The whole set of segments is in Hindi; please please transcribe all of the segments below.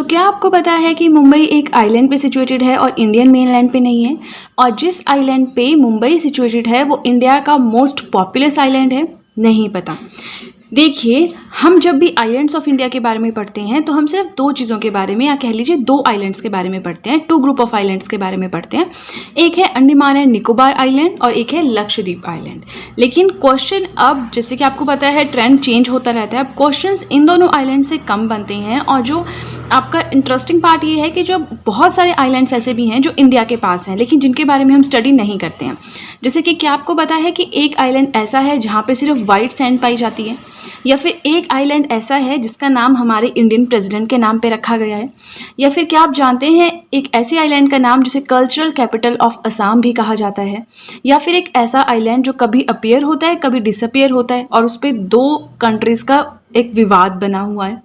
क्या आपको पता है कि मुंबई एक आइलैंड पे सिचुएटेड है और इंडियन मेनलैंड पे नहीं है? और जिस आइलैंड पे मुंबई सिचुएटेड है वो इंडिया का मोस्ट पॉपुलस आइलैंड है? नहीं पता। देखिए, हम जब भी आइलैंड्स ऑफ इंडिया के बारे में पढ़ते हैं तो हम सिर्फ दो चीज़ों के बारे में, या कह लीजिए दो आइलैंड्स के बारे में पढ़ते हैं, टू ग्रुप ऑफ आइलैंड्स के बारे में पढ़ते हैं। एक है अंडमान एंड निकोबार आइलैंड और एक है लक्षद्वीप आइलैंड। लेकिन क्वेश्चन अब, जैसे कि आपको पता है, ट्रेंड चेंज होता रहता है। अब क्वेश्चंस इन दोनों आइलैंड से कम बनते हैं। और जो आपका इंटरेस्टिंग पार्ट ये है कि जो बहुत सारे आइलैंड्स ऐसे भी हैं जो इंडिया के पास हैं लेकिन जिनके बारे में हम स्टडी नहीं करते हैं। जैसे कि क्या आपको पता है कि एक आइलैंड ऐसा है जहाँ पे सिर्फ वाइट सैंड पाई जाती है? या फिर एक आइलैंड ऐसा है जिसका नाम हमारे इंडियन प्रेसिडेंट के नाम पे रखा गया है? या फिर क्या आप जानते हैं एक ऐसी आइलैंड का नाम जिसे कल्चरल कैपिटल ऑफ असम भी कहा जाता है? या फिर एक ऐसा आइलैंड जो कभी अपीयर होता है कभी डिसअपीयर होता है और उस पर दो कंट्रीज का एक विवाद बना हुआ है?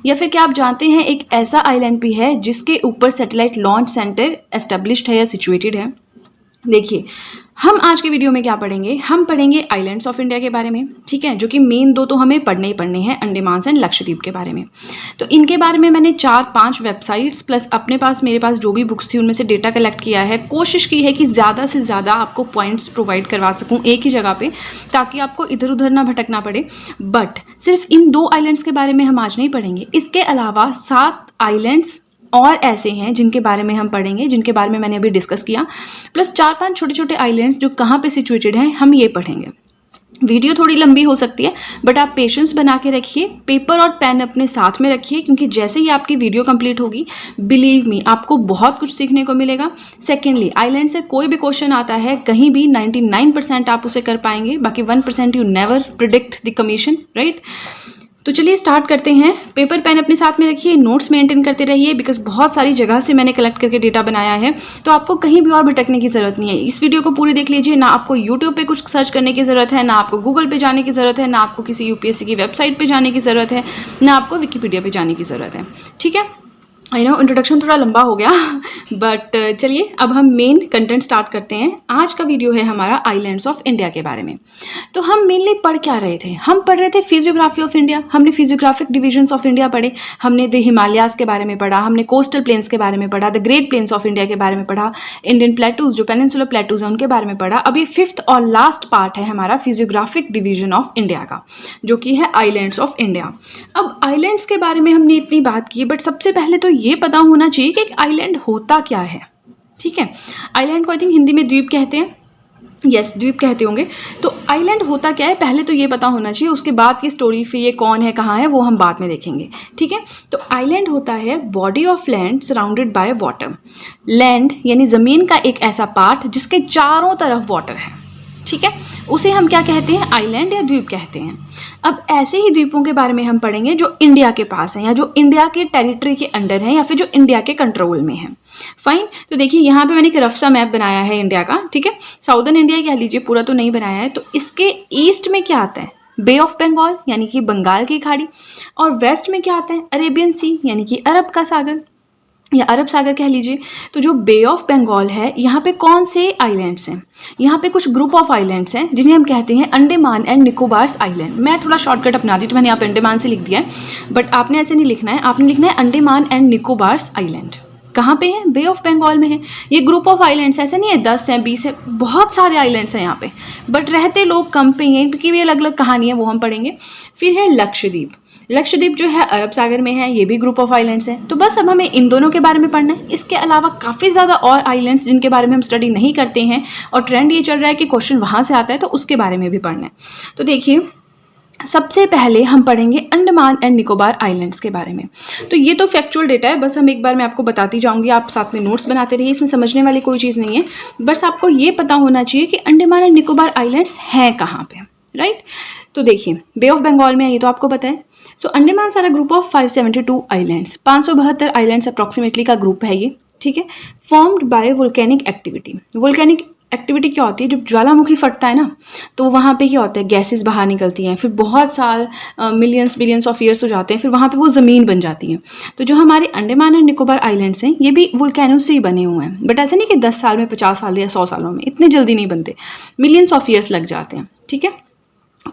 या फिर क्या आप जानते हैं एक ऐसा आइलैंड भी है जिसके ऊपर सैटेलाइट लॉन्च सेंटर एस्टेब्लिश्ड है या सिचुएटेड है? देखिए, हम आज के वीडियो में क्या पढ़ेंगे, हम पढ़ेंगे आइलैंड्स ऑफ इंडिया के बारे में, ठीक है, जो कि मेन दो तो हमें पढ़ने ही पढ़ने हैं, अंडमान एंड लक्षद्वीप के बारे में। तो इनके बारे में मैंने 4-5 वेबसाइट्स प्लस मेरे पास जो भी बुक्स थी उनमें से डेटा कलेक्ट किया है। कोशिश की है कि ज़्यादा से ज़्यादा आपको पॉइंट्स प्रोवाइड करवा सकूँ एक ही जगह पर, ताकि आपको इधर उधर ना भटकना पड़े। बट सिर्फ इन दो आइलैंड्स के बारे में हम आज नहीं पढ़ेंगे, इसके अलावा 7 आइलैंड्स और ऐसे हैं जिनके बारे में हम पढ़ेंगे, जिनके बारे में मैंने अभी डिस्कस किया, प्लस 4-5 छोटे छोटे आइलैंड्स जो कहाँ पे सिचुएटेड हैं, हम ये पढ़ेंगे। वीडियो थोड़ी लंबी हो सकती है बट आप पेशेंस बना के रखिए, पेपर और पेन अपने साथ में रखिए, क्योंकि जैसे ही आपकी वीडियो कंप्लीट होगी, बिलीव मी, आपको बहुत कुछ सीखने को मिलेगा। सेकेंडली, आइलैंड से कोई भी क्वेश्चन आता है कहीं भी, 99% आप उसे कर पाएंगे, बाकी 1% you never predict the commission, right? तो चलिए स्टार्ट करते हैं। पेपर पेन अपने साथ में रखिए, नोट्स मेंटेन करते रहिए, बिकॉज बहुत सारी जगह से मैंने कलेक्ट करके डेटा बनाया है, तो आपको कहीं भी और भटकने की ज़रूरत नहीं है। इस वीडियो को पूरी देख लीजिए, ना आपको यूट्यूब पे कुछ सर्च करने की ज़रूरत है, ना आपको गूगल पे जाने की ज़रूरत है, ना आपको किसी यूपीएससी की वेबसाइट पर जाने की ज़रूरत है, ना आपको विकीपीडिया पर जाने की ज़रूरत है, ठीक है? आई नो इंट्रोडक्शन थोड़ा लंबा हो गया बट चलिए अब हम मेन कंटेंट स्टार्ट करते हैं। आज का वीडियो है हमारा आइलैंड्स ऑफ इंडिया के बारे में। तो हम मेनली पढ़ क्या रहे थे? हम पढ़ रहे थे फिजियोग्राफी ऑफ इंडिया। हमने फिजियोग्राफिक डिविजन्स ऑफ इंडिया पढ़े, हमने द हिमालयाज के बारे में पढ़ा, हमने कोस्टल प्लेन्स के बारे में पढ़ा, the great plains of India के बारे में पढ़ा, इंडियन प्लेटूज जो पेनिनसुलर प्लेटूज हैं उनके बारे में पढ़ा। अब ये 5th और लास्ट पार्ट है हमारा फिजियोग्राफिक डिवीजन ऑफ इंडिया का, जो कि है आइलैंड्स ऑफ इंडिया। अब आइलैंड्स के बारे में हमने इतनी बात की, बट सबसे पहले तो ये पता होना चाहिए कि एक आइलैंड होता क्या है, ठीक है? आइलैंड को आई थिंक हिंदी में द्वीप कहते हैं, यस द्वीप कहते होंगे। तो आइलैंड होता क्या है पहले तो ये पता होना चाहिए, उसके बाद की स्टोरी फिर ये कौन है कहाँ है वो हम बाद में देखेंगे, ठीक है? तो आइलैंड होता है body of land surrounded by water. Land यानी ज़मीन का एक ऐसा पार्ट जिसके चारों तरफ वाटर है, ठीक है? उसे हम क्या कहते हैं? आइलैंड या द्वीप कहते हैं। अब ऐसे ही द्वीपों के बारे में हम पढ़ेंगे जो इंडिया के पास हैं, या जो इंडिया के टेरिटरी के अंडर हैं, या फिर जो इंडिया के कंट्रोल में हैं। फाइन, तो देखिए यहाँ पे मैंने एक रफ सा मैप बनाया है इंडिया का, ठीक है? साउदर्न इंडिया कह लीजिए, पूरा तो नहीं बनाया है। तो इसके ईस्ट में क्या आता है? बे ऑफ बंगाल यानी कि बंगाल की खाड़ी, और वेस्ट में क्या आता है? अरेबियन सी यानी कि अरब का सागर या अरब सागर कह लीजिए। तो जो बे ऑफ बंगाल है, यहाँ पे कौन से आइलैंड्स हैं? यहाँ पे कुछ ग्रुप ऑफ आइलैंड्स हैं जिन्हें हम कहते हैं अंडमान एंड निकोबार्स आइलैंड। मैं थोड़ा शॉर्टकट अपना दी तो मैंने यहाँ पे अंडमान से लिख दिया है, बट आपने ऐसे नहीं लिखना है, आपने लिखना है अंडमान एंड निकोबार्स आइलैंड। कहाँ पे है? बे ऑफ बंगाल में है। ये ग्रुप ऑफ आइलैंड्स ऐसे नहीं है 10 हैं 20 है, बहुत सारे आइलैंड्स हैं यहाँ पे, बट रहते लोग कम पे हैं क्योंकि ये अलग अलग कहानी है, वो हम पढ़ेंगे। फिर है लक्षद्वीप। लक्षद्वीप जो है अरब सागर में है, ये भी ग्रुप ऑफ आइलैंड्स हैं। तो बस अब हमें इन दोनों के बारे में पढ़ना है। इसके अलावा काफ़ी ज़्यादा और आइलैंड्स जिनके बारे में हम स्टडी नहीं करते हैं और ट्रेंड ये चल रहा है कि क्वेश्चन वहाँ से आता है, तो उसके बारे में भी पढ़ना है। तो देखिए, सबसे पहले हम पढ़ेंगे अंडमान एंड निकोबार आइलैंड्स के बारे में। तो ये तो फैक्चुअल डेटा है, बस हम एक बार मैं आपको बताती जाऊंगी, आप साथ में नोट्स बनाते रहिए, इसमें समझने वाली कोई चीज़ नहीं है। बस आपको ये पता होना चाहिए कि अंडमान एंड निकोबार आइलैंड्स हैं कहाँ पे, राइट? तो देखिए, बे ऑफ बंगाल में है, ये तो आपको पता है। So Andaman are a group of 572 islands, 572 islands approximately का ग्रुप है ये, ठीक है? Formed by volcanic activity. Volcanic activity क्या होती है? जब ज्वालामुखी फटता है ना, तो वहाँ पे क्या होता है? गैसेस बाहर निकलती हैं, फिर बहुत साल मिलियंस बिलियंस ऑफ ईयर्स हो जाते हैं, फिर वहाँ पे वो ज़मीन बन जाती है। तो जो हमारे अंडमान एंड निकोबार आइलैंड्स हैं, ये भी वोल्केनो से ही बने हुए हैं, बट ऐसा नहीं कि 10 साल में, 50 साल या 100 सालों में, इतने जल्दी नहीं बनते, मिलियंस ऑफ ईयर्स लग जाते हैं, ठीक है?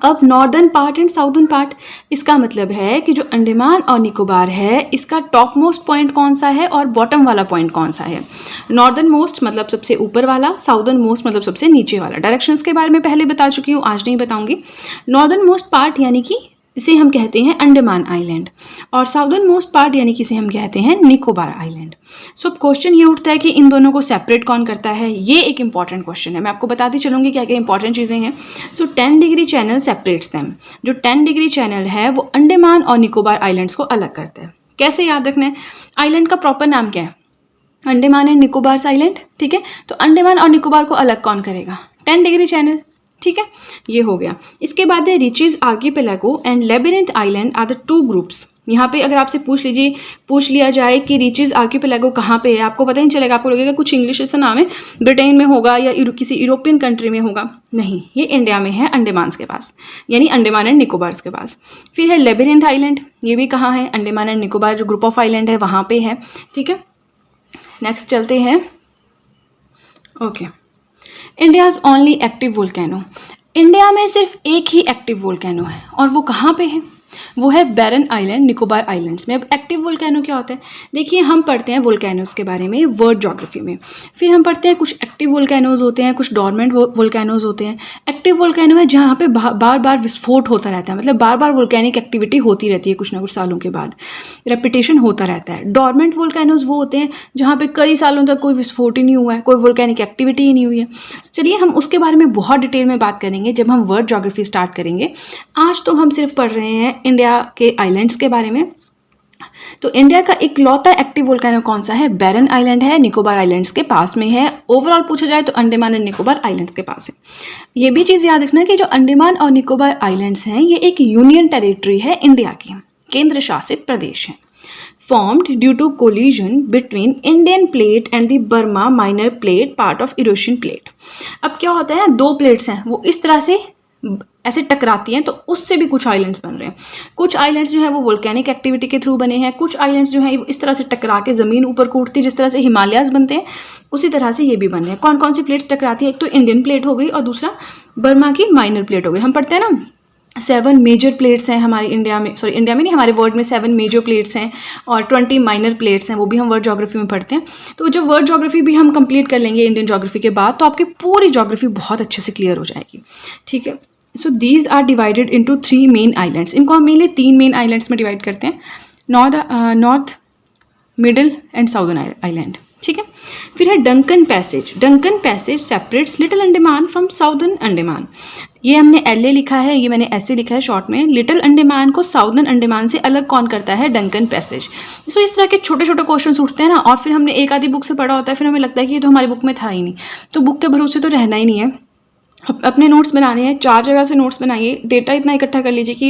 अब northern part and southern part, इसका मतलब है कि जो अंडमान और निकोबार है इसका टॉप मोस्ट पॉइंट कौन सा है और बॉटम वाला पॉइंट कौन सा है। नॉर्दर्न मोस्ट मतलब सबसे ऊपर वाला, साउदर्न मोस्ट मतलब सबसे नीचे वाला। डायरेक्शंस के बारे में पहले बता चुकी हूँ, आज नहीं बताऊंगी। नॉर्दर्न मोस्ट पार्ट यानी कि इसे हम कहते हैं अंडमान आइलैंड, और साउदर्न मोस्ट पार्ट यानी कि इसे हम कहते हैं निकोबार आइलैंड। सो क्वेश्चन ये उठता है कि इन दोनों को सेपरेट कौन करता है। ये एक इंपॉर्टेंट क्वेश्चन है, मैं आपको बताती चलूंगी क्या क्या इंपॉर्टेंट चीज़ें हैं। सो 10 डिग्री चैनल सेपरेट्स देम। जो 10 डिग्री चैनल है वो अंडमान और निकोबार आइलैंड्स को अलग करता है। कैसे याद रखना है, आइलैंड का प्रॉपर नाम क्या है, अंडमान एंड निकोबार आइलैंड, ठीक है। तो अंडमान और निकोबार को अलग कौन करेगा, 10 डिग्री चैनल, ठीक है। ये हो गया। इसके बाद है Ritchie's archipelago and labyrinth island are the 2 groups. यहाँ पे अगर आपसे पूछ लिया जाए कि रिचेस आर्किपेलागो कहाँ पे है, आपको पता ही नहीं चलेगा, आपको लगेगा कुछ इंग्लिश ऐसा नाम है, ब्रिटेन में होगा या किसी यूरोपियन कंट्री में होगा। नहीं, ये इंडिया में है, अंडमान के पास, यानी अंडमान एंड निकोबार के पास। फिर है लेबिरिंथ आइलैंड, ये भी कहाँ है, अंडमान एंड निकोबार जो ग्रुप ऑफ आइलैंड है वहाँ पे है, ठीक है। नेक्स्ट चलते हैं। Okay, India's only active volcano. India में सिर्फ एक ही एक्टिव वोल्केनो है, और वो कहाँ पे है, वो है बैरन आइलैंड, निकोबार आइलैंड्स में। अब एक्टिव वोल्केनो क्या होता है, देखिए हम पढ़ते हैं वोल्केनोज के बारे में वर्ल्ड ज्योग्राफी में, फिर हम पढ़ते हैं कुछ एक्टिव वोल्केनोज होते हैं, कुछ डॉर्मेंट वोल्केनोज होते हैं। एक्टिव वोल्केनो है जहाँ पे बार बार विस्फोट होता रहता है, मतलब बार बार वोल्केनिक एक्टिविटी होती रहती है, कुछ ना कुछ सालों के बाद रेपिटेशन होता रहता है। डॉर्मेंट वोल्केनोज वो होते हैं जहाँ पे कई सालों तक कोई विस्फोट ही नहीं हुआ है, कोई वोल्केनिक एक्टिविटी ही नहीं हुई है। चलिए हम उसके बारे में बहुत डिटेल में बात करेंगे जब हम वर्ल्ड ज्योग्राफी स्टार्ट करेंगे। आज तो हम सिर्फ पढ़ रहे हैं इंडिया के आइलैंड्स के बारे में। तो इंडिया का इकलौता एक्टिव वोल्केनो कौन सा है, बैरन आइलैंड है, निकोबार आइलैंड्स के पास में है। ओवरऑल पूछा जाए तो अंडमान एंड निकोबार आइलैंड्स के पास है। ये भी चीज़ याद रखना कि जो अंडमान और निकोबार आइलैंड्स हैं ये एक यूनियन टेरिटरी है इंडिया की, केंद्र शासित प्रदेश है। formed due to collision between Indian plate and the Burma minor plate part of Eurasian plate। अब क्या होता है ना, 2 प्लेट्स हैं वो इस तरह से ऐसे टकराती हैं, तो उससे भी कुछ आइलैंड्स बन रहे हैं। कुछ आइलैंड्स जो है वो वोल्केनिक एक्टिविटी के थ्रू बने हैं, कुछ आइलैंड्स जो है इस तरह से टकरा के ज़मीन ऊपर को उठती है, जिस तरह से हिमालयाज बनते हैं उसी तरह से ये भी बन रहे हैं। कौन कौन सी प्लेट्स टकराती है, एक तो इंडियन प्लेट हो गई और दूसरा बर्मा की माइनर प्लेट हो गई। हम पढ़ते हैं ना 7 मेजर प्लेट्स हैं हमारी इंडिया में, सॉरी इंडिया में नहीं, हमारे वर्ल्ड में 7 मेजर प्लेट्स हैं और 20 माइनर प्लेट्स हैं, वो भी हम वर्ल्ड ज्योग्राफी में पढ़ते हैं। तो जब वर्ल्ड ज्योग्राफी भी हम कंप्लीट कर लेंगे इंडियन ज्योग्राफी के बाद, तो आपकी पूरी ज्योग्राफी बहुत अच्छे से क्लियर हो जाएगी, ठीक है। So these are divided into 3 main islands. इनको हम मेनली 3 मेन आइलैंड्स में डिवाइड करते हैं, north, middle and southern island, ठीक है। फिर है Duncan passage. Duncan passage separates little Andaman from southern Andaman. ये हमने LA लिखा है, ये मैंने ऐसे लिखा है शॉर्ट में। लिटिल अंडमान को साउदर्न अंडमान से अलग कौन करता है, डंकन पैसेज। सो इस तरह के छोटे छोटे क्वेश्चन उठते हैं ना, और फिर हमने एक आधी बुक से पढ़ा होता है, फिर हमें लगता है कि ये तो हमारी बुक में था ही नहीं। तो बुक के भरोसे तो रहना ही नहीं है, अपने नोट्स बनाने हैं, 4 जगह से नोट्स बनाइए, डेटा इतना इकट्ठा कर लीजिए कि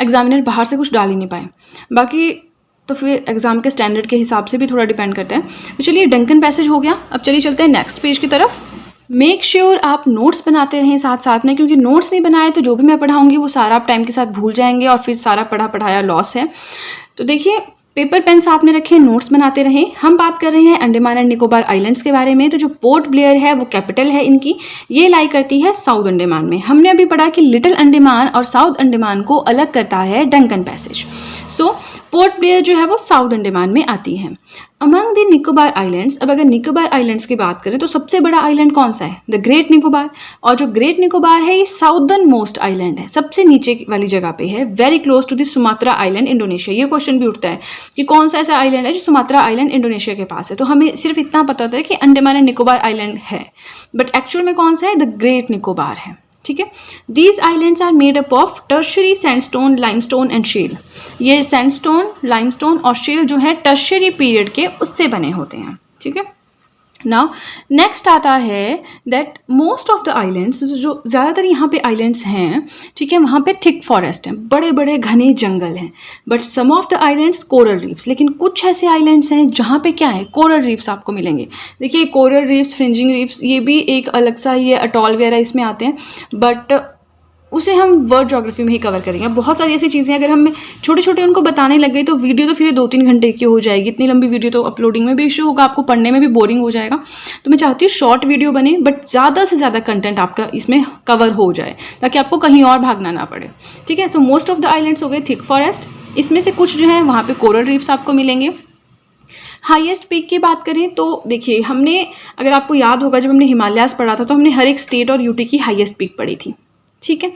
एग्जामिनर बाहर से कुछ डाल ही नहीं पाए। बाकी तो फिर एग्जाम के स्टैंडर्ड के हिसाब से भी थोड़ा डिपेंड करता है। तो चलिए डंकन पैसेज हो गया। अब चलिए चलते हैं नेक्स्ट पेज की तरफ। मेक श्योर आप नोट्स बनाते रहें साथ साथ में, क्योंकि नोट्स नहीं बनाए तो जो भी मैं पढ़ाऊंगी वो सारा आप टाइम के साथ भूल जाएंगे और फिर सारा पढ़ाया लॉस है। तो देखिए पेपर पेन साथ में रखें, नोट्स बनाते रहें। हम बात कर रहे हैं अंडमान एंड निकोबार आइलैंड्स के बारे में। तो जो पोर्ट ब्लेयर है वो कैपिटल है इनकी, ये लाई करती है साउथ अंडमान में। हमने अभी पढ़ा कि लिटिल अंडमान और साउथ अंडमान को अलग करता है डंकन पैसेज। सो पोर्ट ब्लेयर जो है वो साउथ अंडमान में आती है। अमंग द निकोबार आइलैंड्स, अब अगर निकोबार आइलैंड्स की बात करें तो सबसे बड़ा आइलैंड कौन सा है, द ग्रेट निकोबार। और जो ग्रेट निकोबार है ये साउदर्न मोस्ट आइलैंड है, सबसे नीचे वाली जगह पे है, very close to the Sumatra island Indonesia. ये क्वेश्चन भी उठता है कि कौन सा ऐसा आइलैंड है जो सुमात्रा आइलैंड इंडोनेशिया के पास है। तो हमें सिर्फ इतना पता होता है कि अंडमान एंड निकोबार आइलैंड है, बट एक्चुअल में कौन सा है, द ग्रेट निकोबार है, ठीक है। These islands are made up of tertiary sandstone, limestone and shale. ये सैंडस्टोन, लाइमस्टोन और शेल जो है टर्शरी पीरियड के उससे बने होते हैं, ठीक है। नाउ नेक्स्ट आता है that most of the islands, जो ज़्यादातर यहाँ पे आइलैंड्स हैं, ठीक है, वहाँ पे थिक फॉरेस्ट हैं, बड़े बड़े घने जंगल हैं। But some of the islands coral reefs, लेकिन कुछ ऐसे आइलैंड्स हैं जहाँ पे क्या है, कोरल रीफ्स आपको मिलेंगे। देखिए कोरल रीफ्स, फ्रिंजिंग रीफ्स, ये भी एक अलग सा ये अटॉल वगैरह इसमें आते हैं, बट उसे हम वर्ल्ड ज्योग्राफी में ही कवर करेंगे। बहुत सारी ऐसी चीज़ें अगर हम छोटे छोटे उनको बताने लग गए तो वीडियो तो फिर 2-3 घंटे की हो जाएगी। इतनी लंबी वीडियो तो अपलोडिंग में भी इशू होगा, आपको पढ़ने में भी बोरिंग हो जाएगा। तो मैं चाहती हूँ शॉर्ट वीडियो बने बट ज़्यादा से ज़्यादा कंटेंट आपका इसमें कवर हो जाए ताकि आपको कहीं और भागना ना पड़े। ठीक है, so most of the islands हो गए थिक फॉरेस्ट, इसमें से कुछ जो है वहाँ पे कोरल रीफ्स आपको मिलेंगे। हाईएस्ट पीक की बात करें तो देखिए, हमने अगर आपको याद होगा जब हमने हिमालयास पढ़ा था तो हमने हर एक स्टेट और यूटी की हाईएस्ट पीक पढ़ी थी। ठीक है,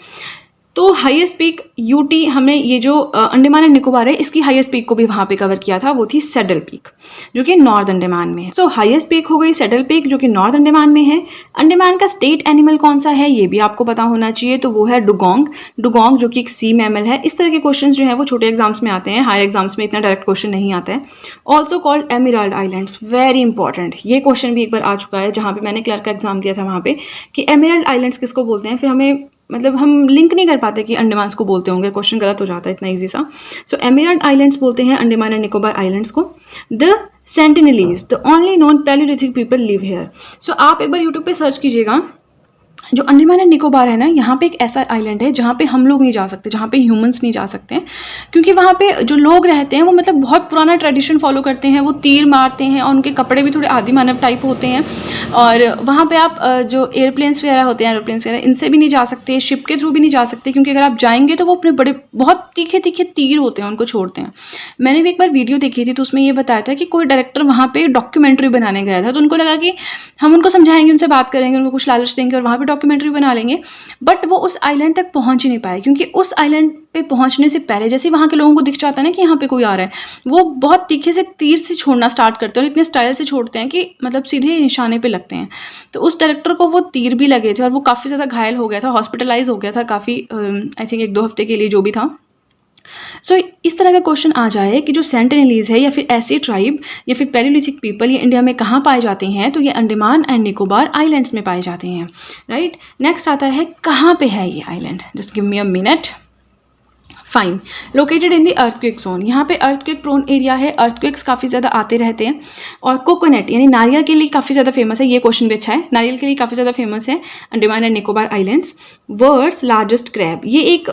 तो हाईएस्ट पीक यूटी हमने ये जो अंडमान एंड निकोबार है इसकी हाईएस्ट पीक को भी वहाँ पे कवर किया था, वो थी सैडल पीक जो कि नॉर्थ अंडमान में है। सो हाईएस्ट पीक हो गई सैडल पीक जो कि नॉर्थ अंडमान में है। अंडमान का स्टेट एनिमल कौन सा है ये भी आपको पता होना चाहिए, तो वो है डुगोंग। डुगोंग जो कि एक सी मैमल है। इस तरह के क्वेश्चन जो है वो छोटे एग्जाम्स में आते हैं, हायर एग्जाम्स में इतना डायरेक्ट क्वेश्चन नहीं आता है। Also called emerald islands, very important. ये क्वेश्चन भी एक बार आ चुका है जहाँ पे मैंने क्लर्क का एग्जाम दिया था वहाँ पे कि एमराल्ड आइलैंड्स किसको बोलते हैं, फिर हमें मतलब हम लिंक नहीं कर पाते कि अंडमान को बोलते होंगे, क्वेश्चन गलत हो जाता है इतना इजी सा। सो एमराल्ड आइलैंड्स बोलते हैं अंडमान एंड निकोबार आइलैंड्स को। The Sentinelese, the only non palaeolithic people live here. So आप एक बार यूट्यूब पे सर्च कीजिएगा, जो अंडमान एंड निकोबार है ना, यहाँ पे एक ऐसा आइलैंड है जहाँ पे हम लोग नहीं जा सकते, जहाँ पे ह्यूमंस नहीं जा सकते हैं, क्योंकि वहाँ पे जो लोग रहते हैं वो मतलब बहुत पुराना ट्रेडिशन फॉलो करते हैं, वो तीर मारते हैं और उनके कपड़े भी थोड़े आदि मानव टाइप होते हैं। और वहाँ पे आप जो एयरप्लेन्स वगैरह होते हैं, एरोप्लेन्स वगैरह, इनसे भी नहीं जा सकते, शिप के थ्रू भी नहीं जा सकते, क्योंकि अगर आप जाएंगे तो वो अपने बड़े बहुत तीखे तीखे तीर होते हैं, उनको छोड़ते हैं। मैंने भी एक बार वीडियो देखी थी तो उसमें ये बताया था कि कोई डायरेक्टर वहाँ पे डॉक्यूमेंट्री बनाने गया था, तो उनको लगा कि हम उनको समझाएंगे, उनसे बात करेंगे, उनको कुछ लालच देंगे और वहाँ पे डॉक्यूमेंट्री बना लेंगे। बट वो उस आइलैंड तक पहुंच ही नहीं पाए, क्योंकि उस आइलैंड पे पहुंचने से पहले जैसे वहाँ के लोगों को दिख जाता है ना कि यहाँ पे कोई आ रहा है, वो बहुत तीखे से तीर से छोड़ना स्टार्ट करते हैं और इतने स्टाइल से छोड़ते हैं कि मतलब सीधे निशाने पे लगते हैं। तो उस डायरेक्टर को वो तीर भी लगे थे और वो काफ़ी ज़्यादा घायल हो गया था, हॉस्पिटलाइज हो गया था काफ़ी, आई थिंक 1-2 हफ्ते के लिए जो भी था। सो इस तरह का क्वेश्चन आ जाए कि जो सेंटिनलीज है या फिर ऐसी ट्राइब या फिर पैलियोलिथिक पीपल ये इंडिया में कहाँ पाए जाते हैं, तो ये अंडमान एंड निकोबार आइलैंड्स में पाए जाते हैं। राइट, नेक्स्ट आता है कहाँ पे है ये island, just give me a minute. Fine, located in the earthquake zone, यहाँ पे अर्थक्वेक प्रोन एरिया है, अर्थक्वेक्स काफ़ी ज़्यादा आते रहते हैं। और कोकोनट यानी नारियल के लिए काफ़ी ज़्यादा फेमस है, ये क्वेश्चन भी अच्छा है, नारियल के लिए काफ़ी ज़्यादा फेमस है Andaman and Nicobar islands. World's largest crab, ये एक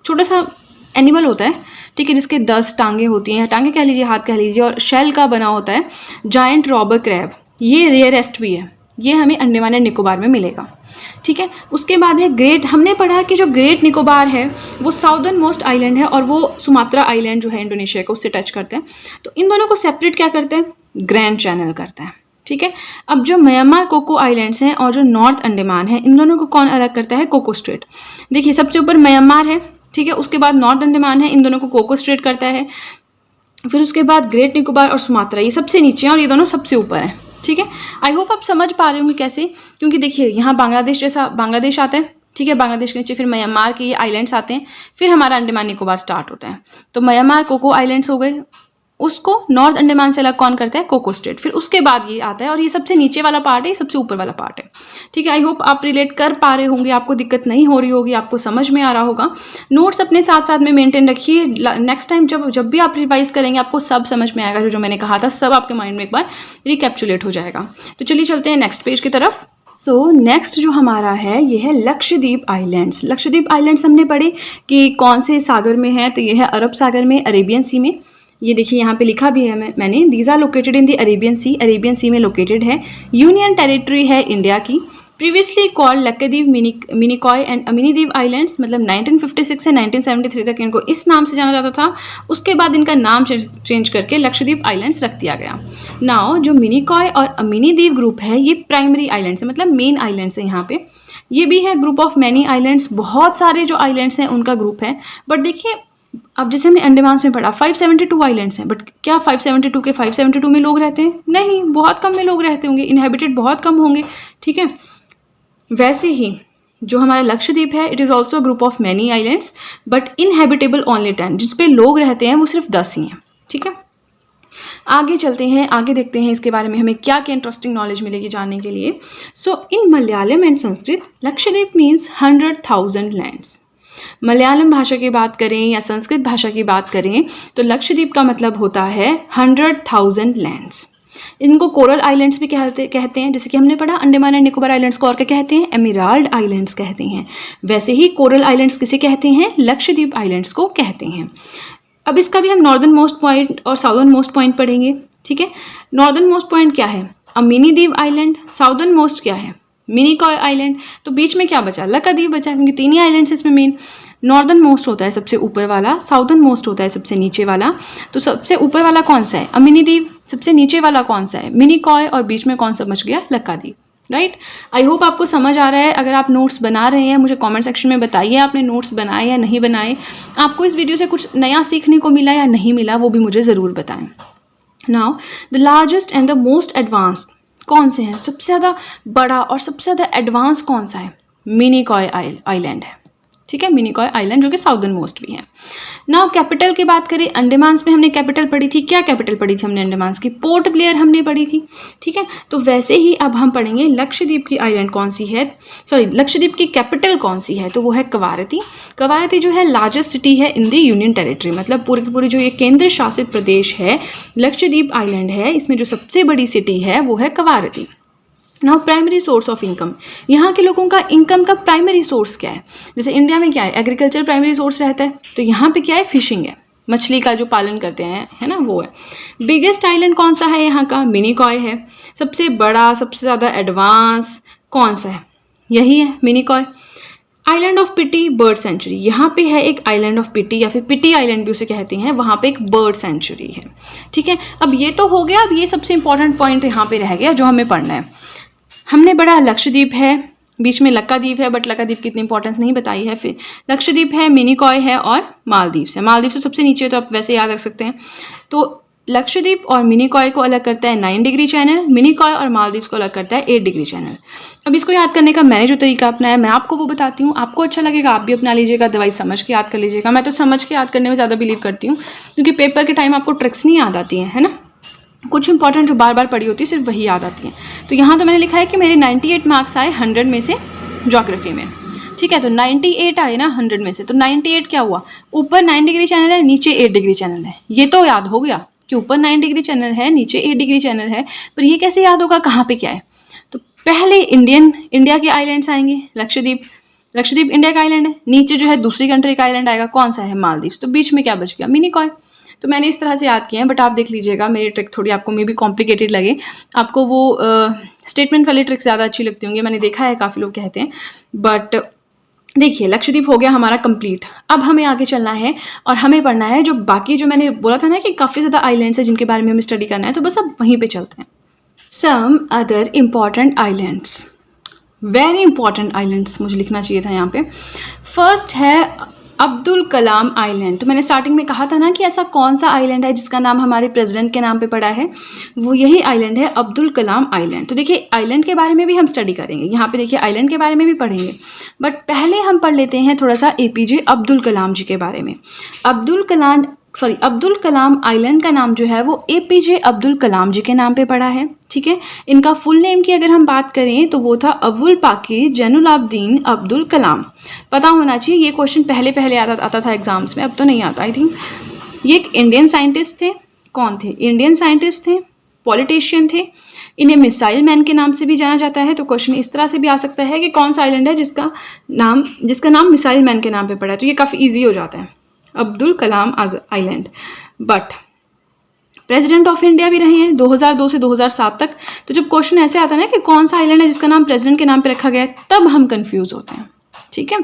छोटा सा एनिमल होता है, ठीक है, जिसके 10 टांगे होती हैं, टांगे कह लीजिए, हाथ कह लीजिए, और शेल का बना होता है, जायंट रॉबर क्रैब। ये रेयरेस्ट भी है, ये हमें अंडमान एंड निकोबार में मिलेगा। ठीक है, उसके बाद है ग्रेट, हमने पढ़ा कि जो ग्रेट निकोबार है वो साउदर्न मोस्ट आइलैंड है और वो सुमात्रा आइलैंड जो है इंडोनेशिया को, उससे टच करते हैं। तो इन दोनों को सेपरेट क्या करते हैं, ग्रैंड चैनल करता है। ठीक है, अब जो म्यांमार कोको आइलैंड्स हैं और जो नॉर्थ अंडमान है, इन दोनों को कौन अलग करता है, कोको स्ट्रेट। देखिए, सबसे ऊपर म्यांमार है, ठीक है, उसके बाद नॉर्थ अंडमान है, इन दोनों को कोको स्ट्रेट करता है। फिर उसके बाद ग्रेट निकोबार और सुमात्रा, ये सबसे नीचे हैं और ये दोनों सबसे ऊपर हैं। ठीक है, आई होप आप समझ पा रहे होंगे कैसे, क्योंकि देखिए यहाँ बांग्लादेश जैसा बांग्लादेश आता है, ठीक है, बांग्लादेश के नीचे फिर म्यांमार के ये आइलैंड्स आते हैं, फिर हमारा अंडमान निकोबार स्टार्ट होता है। तो म्यांमार कोको आइलैंड्स हो गए, उसको नॉर्थ अंडमान से अलग कौन करता है, कोको स्ट्रेट। फिर उसके बाद ये आता है और ये सबसे नीचे वाला पार्ट है, ये सबसे ऊपर वाला पार्ट है। ठीक है, आई होप आप रिलेट कर पा रहे होंगे, आपको दिक्कत नहीं हो रही होगी, आपको समझ में आ रहा होगा। नोट्स अपने साथ साथ में मेंटेन रखिए, नेक्स्ट टाइम जब भी आप रिवाइज करेंगे आपको सब समझ में आएगा, जो मैंने कहा था सब आपके माइंड में एक बार रिकैप्चुलेट हो जाएगा। तो चलिए चलते हैं नेक्स्ट पेज की तरफ। सो नेक्स्ट जो हमारा है ये है लक्षद्वीप आइलैंड्स। लक्षद्वीप आइलैंड्स हमने पढ़े कि कौन से सागर में है, तो ये है अरब सागर में, अरेबियन सी में। ये देखिए यहाँ पे लिखा भी है मैंने, these are located in the Arabian sea में लोकेटेड है। यूनियन टेरिटरी है इंडिया की। Previously called Lakshadweep, Minicoy and Aminidweep islands, मतलब 1956 से 1973 तक इनको इस नाम से जाना जाता था। उसके बाद इनका नाम चेंज करके लक्षद्वीप आइलैंड्स रख दिया गया। नाउ जो मिनिकॉय और अमिनीद्वीप ग्रुप है ये प्राइमरी आइलैंड्स है, मतलब मेन आइलैंड्स है यहाँ पे। ये भी है ग्रुप ऑफ मैनी आइलैंड्स, बहुत सारे जो आइलैंड्स हैं उनका ग्रुप है। बट देखिए, अब जैसे हमने अंडमान में पढ़ा 572 आइलैंड्स हैं, बट क्या 572 के 572 में लोग रहते हैं, नहीं, बहुत कम में लोग रहते होंगे, इनहेबिटेड बहुत कम होंगे। ठीक है, वैसे ही जो हमारा लक्षद्वीप है, it is also group of many islands but inhabitable only 10, जिस पे लोग रहते हैं वो सिर्फ 10 ही हैं। ठीक है, आगे चलते हैं, आगे देखते हैं इसके बारे में हमें क्या क्या इंटरेस्टिंग नॉलेज मिलेगी जानने के लिए। So in Malayalam and Sanskrit Lakshadweep means 100,000 lands. Malayalam भाषा की बात करें या संस्कृत भाषा की बात करें तो लक्षद्वीप का मतलब होता है 100,000 लैंड्स। इनको कोरल आइलैंड्स भी कहते हैं, जैसे कि हमने पढ़ा अंडमान एंड निकोबार आइलैंड्स को और क्या कहते हैं, एमराल्ड आइलैंड्स कहते हैं। वैसे ही कोरल आइलैंड्स किसे कहते हैं, लक्षद्वीप आइलैंड्स को कहते हैं। अब इसका भी हम नॉर्दर्न मोस्ट पॉइंट और साउदर्न मोस्ट पॉइंट पढ़ेंगे, ठीक है। नॉर्दर्न मोस्ट पॉइंट क्या है, मिनी द्वीप आइलैंड। साउदर्न मोस्ट क्या है, मिनिकॉय आइलैंड। तो बीच में क्या बचा, लक्षद्वीप बचा, क्योंकि 3 ही आइलैंड्स इसमें मेन। नॉर्दर्न मोस्ट होता है सबसे ऊपर वाला, साउदर्न मोस्ट होता है सबसे नीचे वाला। तो सबसे ऊपर वाला कौन सा है, मिनी द्वीप। सबसे नीचे वाला कौन सा है, मिनिकॉय। और बीच में कौन सा बच गया, लक्षद्वीप, राइट। आई होप आपको समझ आ रहा है। अगर आप नोट्स बना रहे हैं मुझे कमेंट सेक्शन में बताइए आपने नोट्स बनाए या नहीं बनाए, आपको इस वीडियो से कुछ नया सीखने को मिला या नहीं मिला, वो भी मुझे ज़रूर बताएं। Now the largest and the most advanced कौन से हैं, सबसे ज़्यादा बड़ा और सबसे ज़्यादा एडवांस कौन सा है, मिनिकॉय आइलैंड है, ठीक है। मिनिकॉय आइलैंड जो कि साउदर्न मोस्ट भी है। नाउ कैपिटल की बात करें, अंडमान में हमने कैपिटल पढ़ी थी, क्या कैपिटल पढ़ी थी हमने अंडमान की, पोर्ट ब्लेयर हमने पढ़ी थी, ठीक है। तो वैसे ही अब हम पढ़ेंगे लक्षद्वीप की आइलैंड कौन सी है, सॉरी लक्षद्वीप की कैपिटल कौन सी है, तो वो है कवारती। कवारती जो है लार्जेस्ट सिटी है इन द यूनियन टेरिटरी, मतलब पूरे की पूरी जो ये केंद्र शासित प्रदेश है लक्षद्वीप आइलैंड है, इसमें जो सबसे बड़ी सिटी है वो है Kavaratti. Now primary source of income, यहाँ के लोगों का इनकम का प्राइमरी सोर्स क्या है, जैसे इंडिया में क्या है, एग्रीकल्चर प्राइमरी सोर्स रहता है, तो यहाँ पे क्या है, फिशिंग है, मछली का जो पालन करते हैं, है ना, वो है। बिगेस्ट आइलैंड कौन सा है यहाँ का, मिनिकॉय है। सबसे बड़ा सबसे ज़्यादा एडवांस कौन सा है, यही है Minicoy. Island of Pitti bird sanctuary, यहाँ पे है एक आइलैंड ऑफ पिटी या फिर पिटी आइलैंड भी उसे कहते हैं, वहाँ पे एक बर्ड सेंचुरी है, ठीक है। अब ये तो हो गया, अब ये सबसे इंपॉर्टेंट पॉइंट यहाँ पे रह गया जो हमें पढ़ना है। हमने पढ़ा लक्षद्वीप है, बीच में लक्काद्वीप है, बट लक्काद्वीप की इतनी इंपॉर्टेंस नहीं बताई है। फिर लक्षद्वीप है, मिनिकॉय है और मालदीव है। मालदीव से सबसे नीचे, तो आप वैसे याद रख सकते हैं। तो लक्षद्वीप और मिनिकॉय को अलग करता है 9 डिग्री चैनल, मिनिकॉय और मालदीव को अलग करता है 8 डिग्री चैनल। अब इसको याद करने का मैंने जो तरीका अपनाया मैं आपको वो बताती हूँ, आपको अच्छा लगेगा आप भी अपना लीजिएगा, दवाई समझ के याद कर लीजिएगा। मैं तो समझ के याद करने में ज़्यादा बिलीव करती हूँ, क्योंकि पेपर के टाइम आपको ट्रिक्स नहीं याद आती हैं, है ना, कुछ इंपॉर्टेंट जो बार बार पढ़ी होती है सिर्फ वही याद आती हैं। तो यहाँ तो मैंने लिखा है कि मेरे 98 मार्क्स आए 100 में से ज्योग्राफी में, ठीक है। तो 98 आए ना 100 में से, तो 98 क्या हुआ, ऊपर 9 डिग्री चैनल है, नीचे 8 डिग्री चैनल है। ये तो याद हो गया कि ऊपर 9 डिग्री चैनल है, नीचे 8 डिग्री चैनल है, पर ये कैसे याद होगा, कहाँ पे क्या है। तो पहले इंडिया के आइलैंड्स आएंगे, लक्षद्वीप इंडिया का आइलैंड है, नीचे जो है दूसरी कंट्री का आइलैंड आएगा, कौन सा है, मालदीव। तो बीच में क्या बच गया, मिनिकॉय। तो मैंने इस तरह से याद किया है, बट आप देख लीजिएगा मेरी ट्रिक थोड़ी आपको मे भी कॉम्प्लिकेटेड लगे, आपको वो स्टेटमेंट वाली ट्रिक ज़्यादा अच्छी लगती होंगी, मैंने देखा है काफ़ी लोग कहते हैं। बट देखिए लक्षद्वीप हो गया हमारा कंप्लीट। अब हमें आगे चलना है और हमें पढ़ना है जो बाकी, जो मैंने बोला था ना कि काफ़ी ज़्यादा आइलैंड्स हैं जिनके बारे में हमें स्टडी करना है, तो बस अब वहीं पर चलते हैं। Some other important islands, very important islands मुझे लिखना चाहिए था यहाँ पे। फर्स्ट है अब्दुल कलाम आइलैंड। तो मैंने स्टार्टिंग में कहा था ना कि ऐसा कौन सा आइलैंड है जिसका नाम हमारे प्रेसिडेंट के नाम पे पड़ा है, वो यही आइलैंड है अब्दुल कलाम आइलैंड। तो देखिए आइलैंड के बारे में भी हम स्टडी करेंगे, यहाँ पे देखिए आइलैंड के बारे में भी पढ़ेंगे, बट पहले हम पढ़ लेते हैं थोड़ा सा एपीजे अब्दुल कलाम जी के बारे में। अब्दुल कलाम आइलैंड का नाम जो है वो एपीजे अब्दुल कलाम जी के नाम पे पड़ा है, ठीक है। इनका फुल नेम की अगर हम बात करें तो वो था अबुल पाकीर जैनुलाब्दीन अब्दुल कलाम। पता होना चाहिए, ये क्वेश्चन पहले आता था एग्जाम्स में, अब तो नहीं आता आई थिंक। ये एक इंडियन साइंटिस्ट थे, कौन थे, इंडियन साइंटिस्ट थे, पॉलिटिशियन थे। इन्हें मिसाइल मैन के नाम से भी जाना जाता है। तो क्वेश्चन इस तरह से भी आ सकता है कि कौन सा आइलैंड है जिसका नाम मिसाइल मैन के नाम पे पड़ा है, तो ये काफ़ी ईजी हो जाता है, Abdul Kalam island. But president of India भी रहे हैं 2002 से 2007 तक। तो जब क्वेश्चन ऐसे आता है ना कि कौन सा आइलैंड है जिसका नाम प्रेसिडेंट के नाम पे रखा गया है, तब हम कंफ्यूज होते हैं, ठीक है।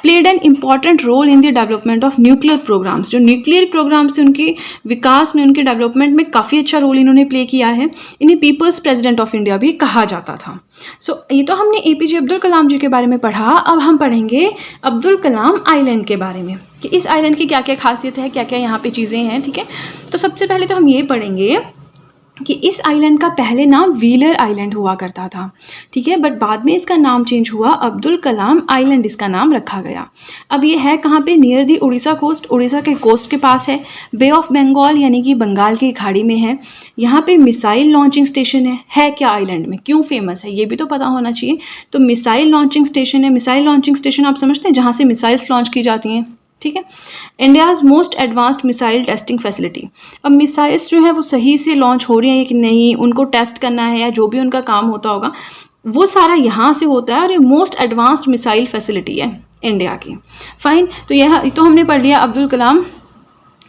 Played an important role in the development of nuclear programmes, जो न्यूक्लियर प्रोग्राम्स थे उनके विकास में, उनके डेवलपमेंट में काफ़ी अच्छा रोल इन्होंने प्ले किया है। इन्हें पीपल्स प्रेसिडेंट ऑफ इंडिया भी कहा जाता था। ये तो हमने एपीजे अब्दुल कलाम जी के बारे में पढ़ा। अब हम पढ़ेंगे अब्दुल कलाम आइलैंड के बारे में कि इस आइलैंड की क्या क्या खासियत है, क्या क्या यहाँ पे चीज़ें हैं, ठीक है। तो सबसे पहले तो हम ये पढ़ेंगे कि इस आइलैंड का पहले नाम व्हीलर आइलैंड हुआ करता था, ठीक है, बट बाद में इसका नाम चेंज हुआ, अब्दुल कलाम आइलैंड इसका नाम रखा गया। अब ये है कहाँ पे, near the Orissa coast, Orissa के कोस्ट के पास है। बे ऑफ बंगाल यानी कि बंगाल की खाड़ी में है। यहाँ पे मिसाइल लॉन्चिंग स्टेशन है क्या आइलैंड में, क्यों फेमस है ये भी तो पता होना चाहिए। तो मिसाइल लॉन्चिंग स्टेशन है। मिसाइल लॉन्चिंग स्टेशन आप समझते हैं जहाँ से मिसाइल्स लॉन्च की जाती हैं, ठीक है। India's most advanced missile testing facility. अब मिसाइल्स जो है वो सही से लॉन्च हो रही हैं कि नहीं, उनको टेस्ट करना है या जो भी उनका काम होता होगा वो सारा यहाँ से होता है, और ये मोस्ट एडवांस्ड मिसाइल फैसिलिटी है इंडिया की। फाइन, तो यह तो हमने पढ़ लिया अब्दुल कलाम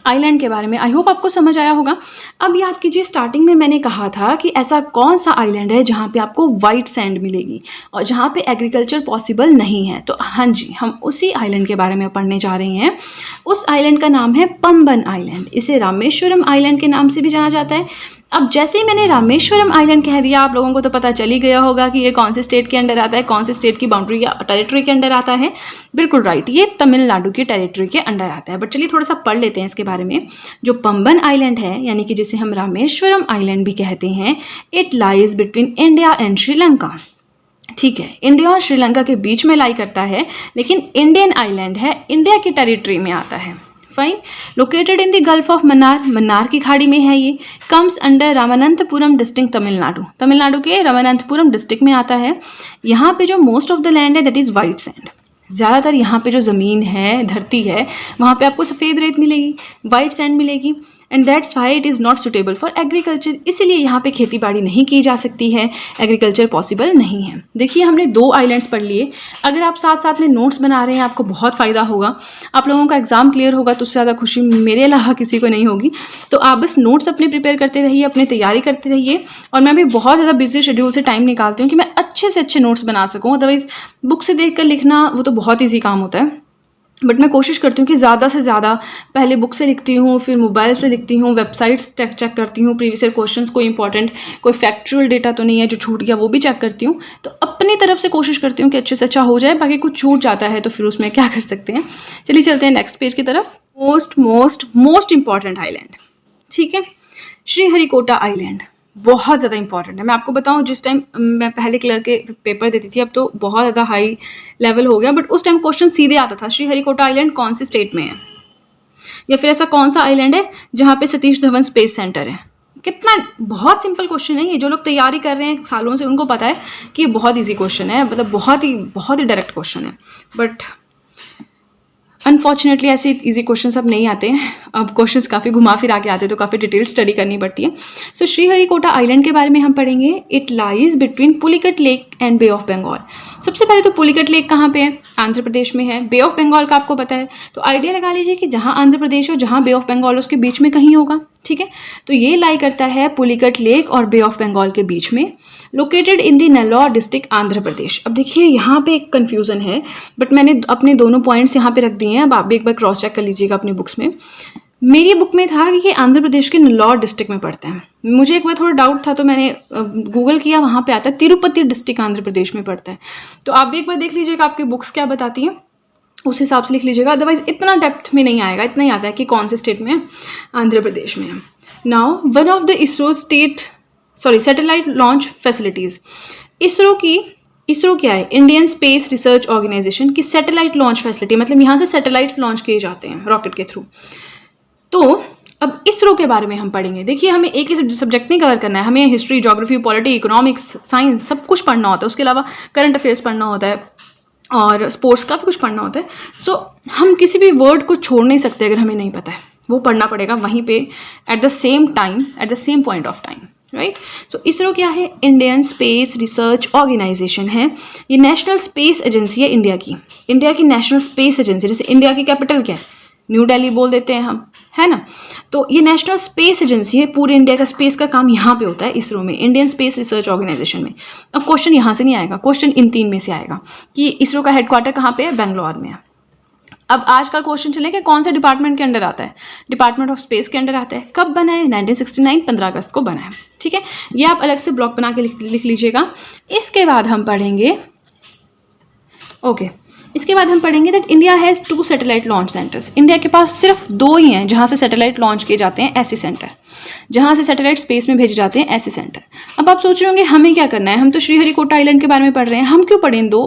आइलैंड के बारे में। आई होप आपको समझ आया होगा। अब याद कीजिए, स्टार्टिंग में मैंने कहा था कि ऐसा कौन सा आइलैंड है जहाँ पे आपको वाइट सैंड मिलेगी और जहाँ पे एग्रीकल्चर पॉसिबल नहीं है। तो हाँ जी, हम उसी आइलैंड के बारे में पढ़ने जा रहे हैं। उस आइलैंड का नाम है पंबन आइलैंड। इसे रामेश्वरम आइलैंड के नाम से भी जाना जाता है। अब जैसे ही मैंने रामेश्वरम आइलैंड कह दिया, आप लोगों को तो पता चल ही गया होगा कि ये कौन से स्टेट के अंडर आता है, कौन से स्टेट की बाउंड्री या टेरिटरी के अंडर आता है। बिल्कुल राइट, ये तमिलनाडु की टेरिटरी के अंडर आता है। बट चलिए थोड़ा सा पढ़ लेते हैं इसके बारे में। जो पंबन आइलैंड है, यानी कि जिसे हम रामेश्वरम आइलैंड भी कहते हैं, it lies between India and Sri Lanka. ठीक है, इंडिया और श्रीलंका के बीच में लाई करता है, लेकिन इंडियन आइलैंड है, इंडिया की टेरिटरी में आता है। Fine, located in the gulf of Mannar, Mannar की खाड़ी में है ये। Comes under Ramanathapuram district Tamil Nadu, Tamil Nadu के रामानंतपुरम डिस्ट्रिक्ट में आता है। यहाँ पे जो मोस्ट ऑफ द लैंड है दैट इज़ वाइट सैंड। ज़्यादातर यहाँ पे जो ज़मीन है, धरती है, वहाँ पे आपको सफ़ेद रेत मिलेगी, वाइट सैंड मिलेगी। And that's why it is not suitable for agriculture. इसीलिए यहाँ पे खेती बाड़ी नहीं की जा सकती है, एग्रीकल्चर पॉसिबल नहीं है। देखिए, हमने 2 आइलैंड्स पढ़ लिए। अगर आप साथ साथ में नोट्स बना रहे हैं, आपको बहुत फ़ायदा होगा। आप लोगों का एग्जाम क्लियर होगा तो उससे ज़्यादा खुशी मेरे अलावा किसी को नहीं होगी। तो आप बस नोट्स अपने प्रिपेयर करते रहिए, अपनी तैयारी करते रहिए। और मैं भी बहुत ज़्यादा बिजी शेड्यूल से टाइम निकालती हूँ कि मैं अच्छे से अच्छे नोट्स बना सकूँ। अदरवाइज़ बुक से देख कर लिखना वो तो बहुत ईजी काम होता है, बट मैं कोशिश करती हूँ कि ज़्यादा से ज़्यादा पहले बुक से लिखती हूँ, फिर मोबाइल से लिखती हूँ, वेबसाइट्स चेक करती हूँ, प्रीवियस ईयर क्वेश्चंस कोई इंपॉर्टेंट कोई फैक्चुअल डेटा तो नहीं है जो छूट गया, वो भी चेक करती हूँ। तो अपनी तरफ से कोशिश करती हूँ कि अच्छे से अच्छा हो जाए। बाकी कुछ छूट जाता है तो फिर उसमें क्या कर सकते हैं। चलिए चलते हैं नेक्स्ट पेज की तरफ। मोस्ट इंपॉर्टेंट आइलैंड, ठीक है, श्रीहरिकोटा आइलैंड बहुत ज़्यादा इंपॉर्टेंट है। मैं आपको बताऊं, जिस टाइम मैं पहले क्लर्क के पेपर देती थी, अब तो बहुत ज़्यादा हाई लेवल हो गया, बट उस टाइम क्वेश्चन सीधे आता था, श्रीहरिकोटा आइलैंड कौन सी स्टेट में है, या फिर ऐसा कौन सा आइलैंड है जहाँ पे सतीश धवन स्पेस सेंटर है। कितना बहुत सिंपल क्वेश्चन है ये। जो लोग तैयारी कर रहे हैं सालों से, उनको पता है कि ये बहुत ईजी क्वेश्चन है, मतलब बहुत ही डायरेक्ट क्वेश्चन है। बट अनफॉर्चुनेटली ऐसे इजी क्वेश्चंस अब नहीं आते हैं। अब क्वेश्चंस काफ़ी घुमा फिरा के आते हैं, तो काफ़ी डिटेल स्टडी करनी पड़ती है। सो श्रीहरिकोटा आइलैंड के बारे में हम पढ़ेंगे। It lies between Pulicat lake and bay of Bengal. सबसे पहले तो पुलिकट लेक कहाँ पे है? आंध्र प्रदेश में है। बे ऑफ बंगाल का आपको पता है, तो आइडिया लगा लीजिए कि जहाँ आंध्र प्रदेश और जहाँ बे ऑफ बंगाल उसके बीच में कहीं होगा। ठीक है, तो ये लाई करता है पुलिकट लेक और बे ऑफ बंगाल के बीच में, located in the Nellore district Andhra Pradesh. अब देखिए यहाँ पे एक कन्फ्यूज़न है, बट मैंने अपने दोनों पॉइंट्स यहाँ पे रख दिए हैं। अब आप भी एक बार क्रॉस चेक कर लीजिएगा अपनी बुक्स में। मेरी बुक में था कि ये आंध्र प्रदेश के नेल्लौर डिस्ट्रिक्ट में पड़ता है। मुझे एक बार थोड़ा डाउट था तो मैंने गूगल किया, वहाँ पे आता है तिरुपति डिस्ट्रिक्ट आंध्र प्रदेश में पड़ता है। तो आप भी एक बार देख लीजिएगा आपकी बुक्स क्या बताती हैं, उस हिसाब से लिख लीजिएगा। अदरवाइज इतना डेप्थ में नहीं आएगा, इतना ही आता है कि कौन से स्टेट में है, आंध्र प्रदेश में है। Now one of the ISRO satellite launch facilities. ISRO क्या है? इंडियन स्पेस रिसर्च ऑर्गेनाइजेशन की सैटेलाइट लॉन्च फैसिलिटी, मतलब यहाँ से सैटेलाइट्स लॉन्च किए जाते हैं रॉकेट के थ्रू। तो अब इसरो के बारे में हम पढ़ेंगे। देखिए, हमें एक ही सब्जेक्ट नहीं कवर करना है, हमें history, geography, polity, economics, science सब कुछ पढ़ना होता है। उसके अलावा करंट अफेयर्स पढ़ना होता है और स्पोर्ट्स काफ़ी कुछ पढ़ना होता है। सो हम किसी भी वर्ड को छोड़ नहीं सकते अगर हमें नहीं पता है, वो पढ़ना पड़ेगा वहीं पे at the same point of time, right. So ISRO क्या है? इंडियन स्पेस रिसर्च ऑर्गेनाइजेशन है। ये नेशनल स्पेस एजेंसी है इंडिया की नेशनल स्पेस एजेंसी। जैसे इंडिया की कैपिटल क्या है? न्यू दिल्ली बोल देते हैं हम, है ना। तो ये नेशनल स्पेस एजेंसी है, पूरे इंडिया का स्पेस का काम यहाँ पे होता है इसरो में, इंडियन स्पेस रिसर्च ऑर्गेनाइजेशन में। अब क्वेश्चन यहाँ से नहीं आएगा, क्वेश्चन इन 3 में से आएगा कि इसरो का हेडक्वार्टर कहाँ पे है? बेंगलोर में है। अब आज का क्वेश्चन चले कि कौन से डिपार्टमेंट के अंडर आता है? डिपार्टमेंट ऑफ स्पेस के अंडर आता है। कब बना है? 1969 15 अगस्त को बना है। ठीक है, ये आप अलग से ब्लॉक बना के लिख लीजिएगा। इसके बाद हम पढ़ेंगे इसके बाद हम पढ़ेंगे that India has 2 satellite launch centres. India के पास सिर्फ 2 ही हैं जहाँ से सैटेलाइट लॉन्च किए जाते हैं, ऐसे सेंटर जहाँ से सैटेलाइट स्पेस में भेजे जाते हैं, ऐसे सेंटर। अब आप सोच रहे होंगे हमें क्या करना है, हम तो श्रीहरिकोटा आइलैंड के बारे में पढ़ रहे हैं, हम क्यों पढ़ें इन 2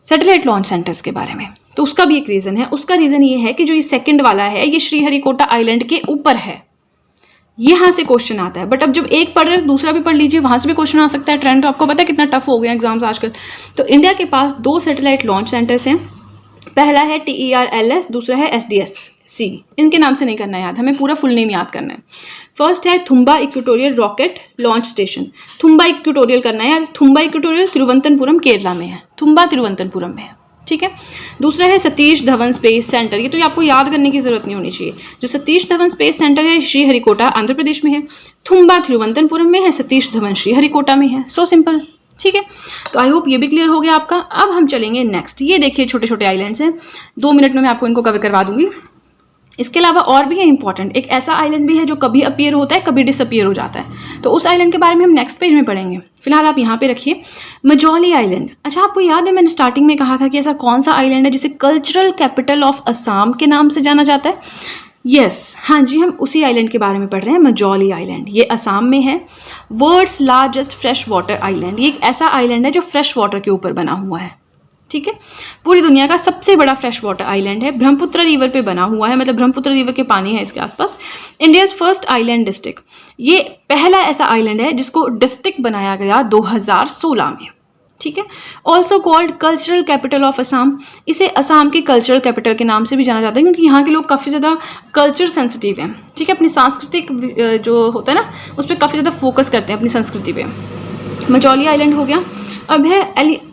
सैटेलाइट लॉन्च सेंटर्स के बारे में? तो उसका भी एक रीज़न है। उसका रीज़न ये है कि जो ये सेकंड वाला है ये श्रीहरिकोटा आइलैंड के ऊपर है, यहाँ से क्वेश्चन आता है। बट अब जब एक पढ़ रहे हैं दूसरा भी पढ़ लीजिए, वहाँ से भी क्वेश्चन आ सकता है। ट्रेंड तो आपको पता है कितना टफ हो गया एग्जाम्स आजकल। तो इंडिया के पास 2 सैटेलाइट लॉन्च सेंटर्स हैं, पहला है TERLS, दूसरा है SDSC। इनके नाम से नहीं करना है याद, हमें पूरा फुल नेम याद करना है। फर्स्ट है Thumba equatorial rocket launch station, Thumba equatorial करना है, थुम्बा इक्वेटोरियल तिरुवनंतपुरम केरला में है, थुम्बा तिरुवनंतपुरम में है, ठीक है। दूसरा है सतीश धवन स्पेस सेंटर, ये तो आपको याद करने की जरूरत नहीं होनी चाहिए। जो सतीश धवन स्पेस सेंटर है श्रीहरिकोटा आंध्र प्रदेश में है, थुम्बा तिरुवनंतपुरम में है, सतीश धवन श्रीहरिकोटा में है। सो सिंपल, ठीक है। तो आई होप ये भी क्लियर हो गया आपका। अब हम चलेंगे नेक्स्ट। ये देखिए छोटे छोटे आइलैंड्स हैं, 2 मिनट में मैं आपको इनको कवर करवा दूंगी। इसके अलावा और भी है इंपॉर्टेंट, एक ऐसा आइलैंड भी है जो कभी अपीयर होता है कभी डिसअपीयर हो जाता है, तो उस आइलैंड के बारे में हम नेक्स्ट पेज में पढ़ेंगे। फिलहाल आप यहाँ पे रखिए मजौली आइलैंड। अच्छा, आपको याद है मैंने स्टार्टिंग में कहा था कि ऐसा कौन सा आइलैंड है जिसे कल्चरल कैपिटल ऑफ असम के नाम से जाना जाता है? यस, हाँ जी, हम उसी आइलैंड के बारे में पढ़ रहे हैं, मजौली आइलैंड। ये असम में है। World's largest fresh water island, ये एक ऐसा आइलैंड है जो फ्रेश वाटर के ऊपर बना हुआ है, ठीक है। पूरी दुनिया का सबसे बड़ा फ्रेश वाटर आइलैंड है, ब्रह्मपुत्र रिवर पे बना हुआ है, मतलब ब्रह्मपुत्र रिवर के पानी है इसके आसपास। इंडियाज फर्स्ट आइलैंड डिस्ट्रिक्ट, ये पहला ऐसा आइलैंड है जिसको डिस्ट्रिक्ट बनाया गया 2016 में, ठीक है। Also called cultural capital of Assam, इसे असम के कल्चरल कैपिटल के नाम से भी जाना जाता है क्योंकि यहाँ के लोग काफ़ी ज़्यादा कल्चर सेंसिटिव हैं, ठीक है। अपनी सांस्कृतिक जो होता है ना उस पर काफ़ी ज़्यादा फोकस करते हैं, अपनी संस्कृति पे। मजौली आइलैंड हो गया। अब है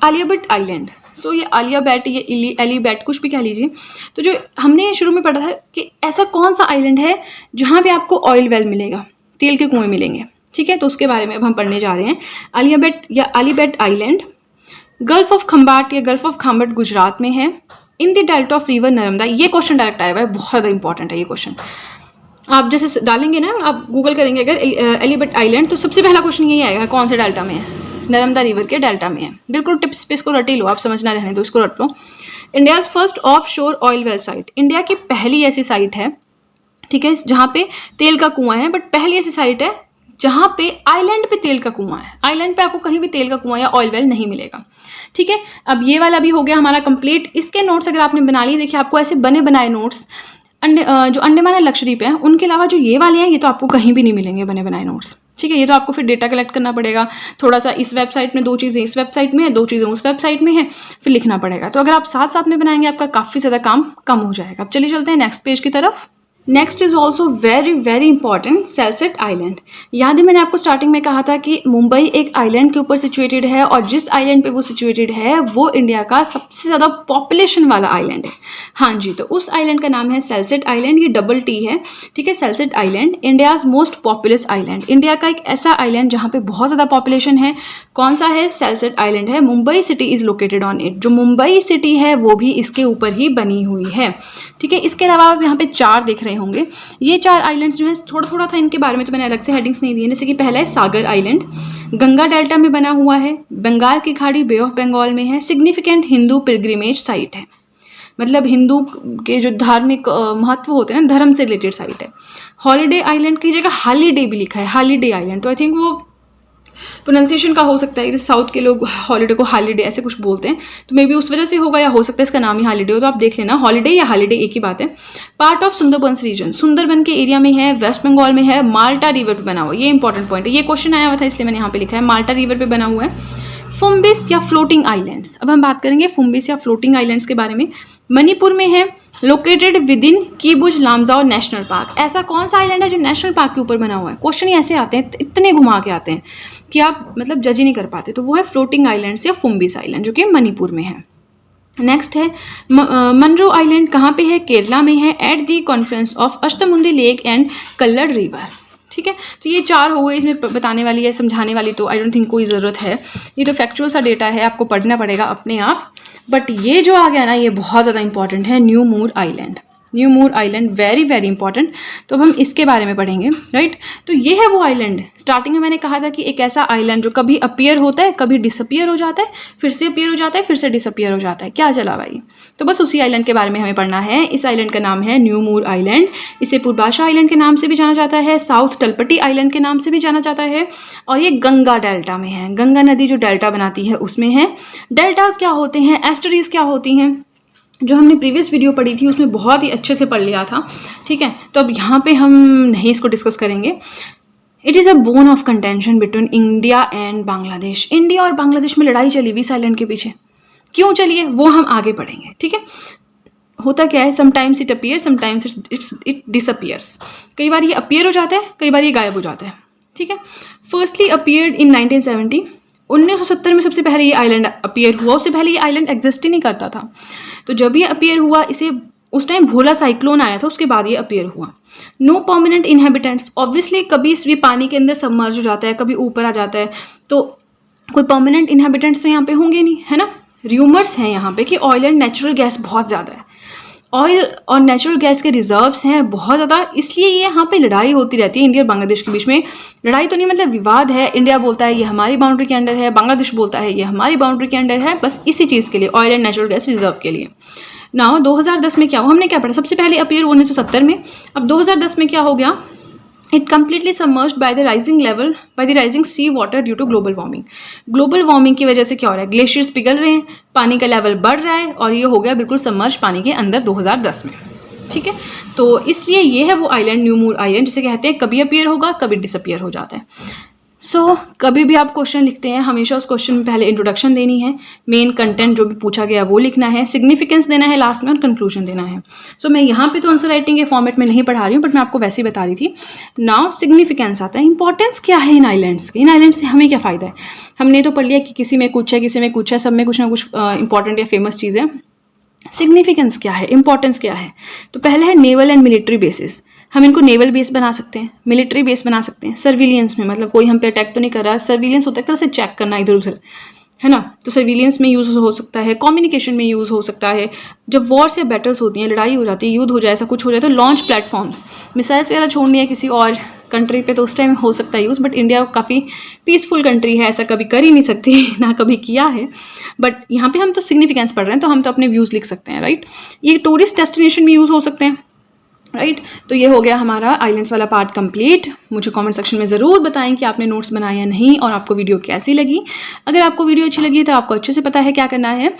आलियाबट आइलैंड। सो ये आलिया बैट, ये एली बैट, कुछ भी कह लीजिए। तो जो हमने शुरू में पढ़ा था कि ऐसा कौन सा आइलैंड है जहाँ पे आपको ऑयल वेल मिलेगा, तेल के कुएँ मिलेंगे, ठीक है। तो उसके बारे में अब हम पढ़ने जा रहे हैं। आलियाबट या आलीबेट आइलैंड गल्फ ऑफ खम्बाट या गल्फ ऑफ खाम्बट गुजरात में है। In the delta of river Narmada, ये क्वेश्चन डायरेक्ट आया हुआ है, बहुत ज़्यादा इंपॉर्टेंट है ये क्वेश्चन। आप जैसे डालेंगे ना, आप गूगल करेंगे अगर एलिबेट आइलैंड, तो सबसे पहला क्वेश्चन यही आएगा, कौन से डेल्टा में है? नर्मदा रिवर के डेल्टा में है। बिल्कुल टिप्स पे इसको रट ही लो, आप समझना रहने दो, इसको रट लो। इंडियाज फर्स्ट ऑफ शोर ऑयल वेल साइट, इंडिया की पहली ऐसी साइट है, ठीक है, जहाँ पे तेल का कुआं है, बट पहली ऐसी साइट है जहाँ पे आइलैंड पे तेल का कुआं है। आइलैंड पे आपको कहीं भी तेल का कुआं या ऑयल वेल नहीं मिलेगा, ठीक है। अब ये वाला भी हो गया हमारा कंप्लीट। इसके नोट्स अगर आपने बना लिए, देखिए आपको ऐसे बने बनाए नोट्स जो अंडमान और लक्षद्वीप है उनके अलावा जो ये वाले हैं ये तो आपको कहीं भी नहीं मिलेंगे बने बनाए नोट्स, ठीक है। ये तो आपको फिर डेटा कलेक्ट करना पड़ेगा, थोड़ा सा इस वेबसाइट में 2 चीज़ें इस वेबसाइट में है, 2 चीज़ें उस वेबसाइट में है, फिर लिखना पड़ेगा। तो अगर आप साथ साथ में बनाएंगे आपका काफ़ी ज़्यादा काम कम हो जाएगा। अब चलिए चलते हैं नेक्स्ट पेज की तरफ। Next is also very very important, Salsette island. याद है मैंने आपको स्टार्टिंग में कहा था कि मुंबई एक आइलैंड के ऊपर सिचुएटेड है और जिस आइलैंड पे वो सिचुएटेड है वो इंडिया का सबसे ज़्यादा पॉपुलेशन वाला आइलैंड है। हाँ जी, तो उस आइलैंड का नाम है सेल्सेट आइलैंड, ये डबल टी है, ठीक है। Salsette island India's most populous island, India का एक ऐसा आइलैंड जहाँ पे बहुत ज़्यादा पॉपुलेशन है। कौन सा है? सेल्सेट आइलैंड है। Mumbai city is located on it, जो मुंबई सिटी है वो भी इसके ऊपर ही बनी हुई है, ठीक है। इसके अलावा आप यहाँ पे 4 देख रहे होंगे, ये 4 आइलैंड्स जो है थोड़ा थोड़ा था इनके बारे में, तो मैंने अलग से हेडिंग्स नहीं दिए। जैसे कि पहला है सागर आइलैंड, गंगा डेल्टा में बना हुआ है, बंगाल की खाड़ी बे ऑफ बंगाल में है, सिग्निफिकेंट हिंदू पिलग्रिमेज साइट है, मतलब हिंदू के जो धार्मिक महत्व होते हैं ना, धर्म से रिलेटेड साइट है। हॉलीडे आइलैंड की जगह हॉलीडे भी लिखा है, हॉलीडे आइलैंड, तो आई थिंक वो प्रोनाउंसिएशन का हो सकता है, जैसे साउथ के लोग हॉलीडे को हॉलीडे ऐसे कुछ बोलते हैं, तो मे बी उस वजह से होगा, या हो सकता है इसका नाम ही हॉलीडे हो, तो आप देख लेना हॉलीडे या हॉलीडे एक ही बात है। Part of Sundarbans region, Sundarban के एरिया में है, वेस्ट बंगाल में है, माल्टा रिवर पे बना हुआ, ये इंपॉर्टेंट पॉइंट है, ये क्वेश्चन आया हुआ था इसलिए मैंने यहाँ पे लिखा है, माल्टा रिवर पे बना हुआ है। फुम्बिस या फ्लोटिंग आइलैंड्स, अब हम बात करेंगे फुम्बिस या फ्लोटिंग आइलैंड्स के बारे में। मणिपुर में है, located with in Keibul Lamjao national park. ऐसा कौन सा आइलैंड है जो नेशनल पार्क के ऊपर बना हुआ है? क्वेश्चन ही ऐसे आते हैं, इतने घुमा के आते हैं कि आप मतलब जज ही नहीं कर पाते। तो वो है फ्लोटिंग आइलैंड्स या फुम्बिस आइलैंड, जो कि मणिपुर में है। नेक्स्ट है मनरो आइलैंड, कहाँ पे है? केरला में है, at the conference of Ashtamudi lake and Kallada river, ठीक है। तो ये 4 हो गए, इसमें बताने वाली है, समझाने वाली तो आई डोंट थिंक कोई ज़रूरत है, ये तो फैक्चुअल सा डेटा है, आपको पढ़ना पड़ेगा अपने आप। बट ये जो आ गया ना, ये बहुत ज़्यादा इंपॉर्टेंट है, न्यू मूर आइलैंड। न्यू मूर आइलैंड वेरी वेरी इंपॉर्टेंट, तो अब हम इसके बारे में पढ़ेंगे, राइट। तो ये है वो आइलैंड, स्टार्टिंग में मैंने कहा था कि एक ऐसा आइलैंड जो कभी अपीयर होता है, कभी डिसअपीयर हो जाता है, फिर से अपीयर हो जाता है, फिर से डिसअपीयर हो जाता है, क्या चला भाई। तो बस उसी आइलैंड के बारे में हमें पढ़ना है। इस आइलैंड का नाम है न्यू मूर आइलैंड, इसे पूर्वाशा आइलैंड के नाम से भी जाना जाता है, साउथ तलपट्टी आइलैंड के नाम से भी जाना जाता है, और ये गंगा डेल्टा में है, गंगा नदी जो डेल्टा बनाती है उसमें है। डेल्टाज क्या होते हैं, एस्टरीज क्या होती हैं, जो हमने प्रीवियस वीडियो पढ़ी थी उसमें बहुत ही अच्छे से पढ़ लिया था, ठीक है। तो अब यहाँ पे हम नहीं इसको डिस्कस करेंगे। It is a bone of contention between India and Bangladesh, India और बांग्लादेश में लड़ाई चली हुई इस आइलैंड के पीछे। क्यों चली है वो हम आगे पढ़ेंगे, ठीक है। होता क्या है, sometimes it appear, sometimes it disappears. कई बार ये अपीयर हो जाता है, कई बार ये गायब हो जाता है, ठीक है। फर्स्टली अपीयर्ड इन 1970, 1970 में सबसे पहले ये आइलैंड अपीयर हुआ। उससे पहले ये आइलैंड एग्जिस्ट ही नहीं करता था। तो जब ये अपीयर हुआ, इसे उस टाइम भोला साइक्लोन आया था, उसके बाद ये अपीयर हुआ। नो परमानेंट इनहेबिटेंट्स, ऑब्वियसली कभी ये पानी के अंदर सबमर्ज हो जाता है, कभी ऊपर आ जाता है, तो कोई परमानेंट इनहेबिटेंट्स तो यहाँ पे होंगे नहीं, है ना। र्यूमर्स हैं यहाँ पे कि ऑयल एंड नेचुरल गैस बहुत ज़्यादा है, ऑयल और नेचुरल गैस के रिजर्व्स हैं बहुत ज़्यादा, इसलिए ये यहाँ पे लड़ाई होती रहती है इंडिया और बांग्लादेश के बीच में। लड़ाई तो नहीं, मतलब विवाद है। इंडिया बोलता है ये हमारी बाउंड्री के अंडर है, बांग्लादेश बोलता है ये हमारी बाउंड्री के अंडर है, बस इसी चीज़ के लिए, oil and natural gas reserve के लिए। नाउ 2010 में क्या हुआ, हमने क्या पढ़ा, सबसे पहले अपीयर 1970 में, अब 2010 में क्या हो गया, it completely submerged by the rising level, by the rising sea water due to global warming. Global warming की वजह से क्या हो रहा है, ग्लेशियर्स पिघल रहे हैं, पानी का लेवल बढ़ रहा है, और ये हो गया बिल्कुल सबमर्ज पानी के अंदर 2010 में, ठीक है। तो इसलिए ये है वो आइलैंड, न्यू मूर आइलैंड जिसे कहते हैं, कभी अपीयर होगा कभी डिसअपीयर हो जाता है। कभी भी आप क्वेश्चन लिखते हैं, हमेशा उस क्वेश्चन में पहले इंट्रोडक्शन देनी है, मेन कंटेंट जो भी पूछा गया वो लिखना है, सिग्निफिकेंस देना है लास्ट में, और कंक्लूजन देना है। मैं यहाँ पे तो आंसर राइटिंग के फॉर्मेट में नहीं पढ़ा रही हूँ, बट मैं आपको वैसे ही बता रही थी। नाउ सिग्निफिकेंस आता है, इंपॉर्टेंस क्या है इन आइलैंड्स की, इन आइलैंड्स से हमें क्या फ़ायदा है। हमने तो पढ़ लिया कि किसी में कुछ है, किसी में कुछ है, सब में कुछ ना कुछ इंपॉर्टेंट या फेमस चीज़ है। सिग्निफिकेंस क्या है, इंपॉर्टेंस क्या है, तो पहले है नेवल एंड मिलिट्री बेसिस। हम इनको नेवल बेस बना सकते हैं, मिलिट्री बेस बना सकते हैं। सर्विलियंस में, मतलब कोई हम पे अटैक तो नहीं कर रहा है, सर्विलियंस होता है एक तरह से चेक करना इधर उधर, है ना, तो सर्विलियंस में यूज़ हो सकता है, कम्युनिकेशन में यूज़ हो सकता है। जब वॉर्स या बैटल्स होती हैं, लड़ाई हो जाती है, युद्ध हो जाए, ऐसा कुछ हो जाए, तो लॉन्च प्लेटफॉर्म्स, मिसाइल्स वगैरह छोड़नी है किसी और कंट्री पे, तो उस टाइम हो सकता है यूज़। बट इंडिया काफ़ी पीसफुल कंट्री है, ऐसा कभी कर ही नहीं सकती ना कभी किया है। बट यहाँ पे हम तो सिग्निफिकेंस पढ़ रहे हैं, तो हम तो अपने व्यूज़ लिख सकते हैं, राइट। ये टूरिस्ट डेस्टिनेशन में यूज़ हो सकते हैं, राइट। तो ये हो गया हमारा आइलैंड्स वाला पार्ट कंप्लीट। मुझे कमेंट सेक्शन में ज़रूर बताएं कि आपने नोट्स बनाए या नहीं, और आपको वीडियो कैसी लगी। अगर आपको वीडियो अच्छी लगी तो आपको अच्छे से पता है क्या करना है,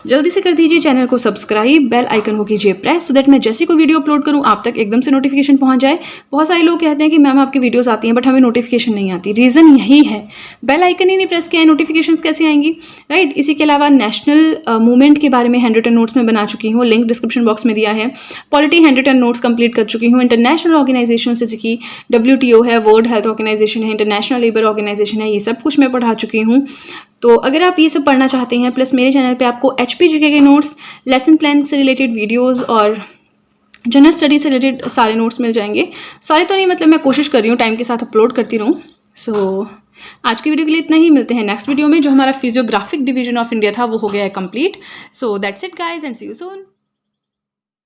जल्दी से कर दीजिए चैनल को सब्सक्राइब, बेल आइकन को कीजिए प्रेस, सो दैट मैं जैसी कोई वीडियो अपलोड करूं आप तक एकदम से नोटिफिकेशन पहुंच जाए। बहुत सारे लोग कहते हैं कि मैम आपकी वीडियोस आती हैं बट हमें नोटिफिकेशन नहीं आती। रीज़न यही है, बेल आइकन ही नहीं प्रेस किया है, नोटिफिकेशंस कैसे आएंगी, राइट। इसी के अलावा नेशनल मूवमेंट के बारे में हैंड रिटन नोट्स में बना चुकी हूँ, लिंक डिस्क्रिप्शन बॉक्स में दिया है। Polity hand written notes complete कर चुकी हूँ। इंटरनेशनल ऑर्गेनाइजेशन जैसे कि WTO है, वर्ल्ड हेल्थ ऑर्गेनाइजेशन है, इंटरनेशनल लेबर ऑर्गेनाइजेशन है, ये सब कुछ मैं पढ़ा चुकी हूँ। तो अगर आप ये सब पढ़ना चाहते हैं, प्लस मेरे चैनल पे आपको HPGK के नोट्स, लेसन प्लान से रिलेटेड वीडियोस और जनरल स्टडी से रिलेटेड सारे नोट्स मिल जाएंगे। सारे तो नहीं, मतलब मैं कोशिश कर रही हूँ टाइम के साथ अपलोड करती रहूँ। आज की वीडियो के लिए इतना ही, मिलते हैं नेक्स्ट वीडियो में। जो हमारा फिजियोग्राफिक डिवीजन ऑफ इंडिया था वो हो गया है complete. That's it guys, and see you soon.